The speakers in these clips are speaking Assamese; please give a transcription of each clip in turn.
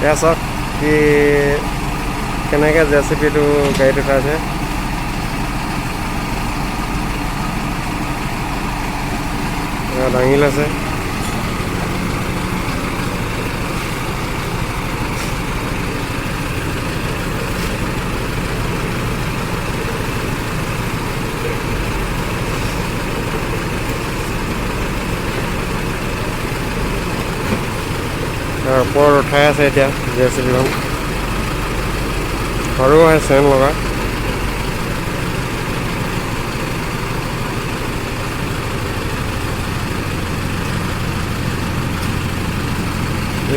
এয়া চাওক কি কেনেকৈ জেচিপিটো গাড়ীত উঠাইছে। দাঙি লৈছে। ওপৰত উঠাই আছে এতিয়া জেচিপিখন। সৰু হয় চেন লগা।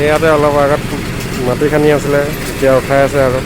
ইয়াতে অলপ আগত মাটি খান্দি আছিলে, এতিয়া উঠাই আছে আৰু।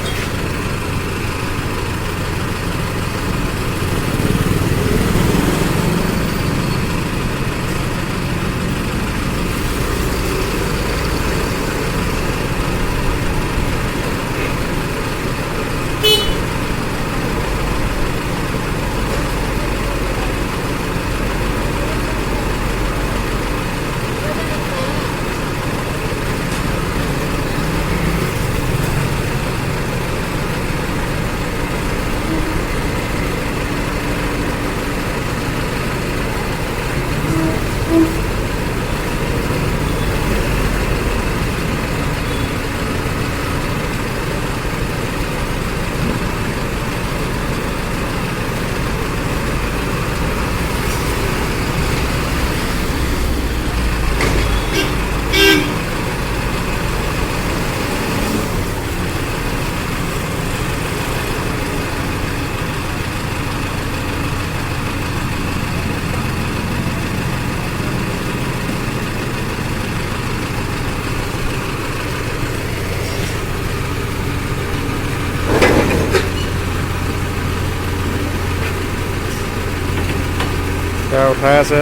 উঠাই আছে।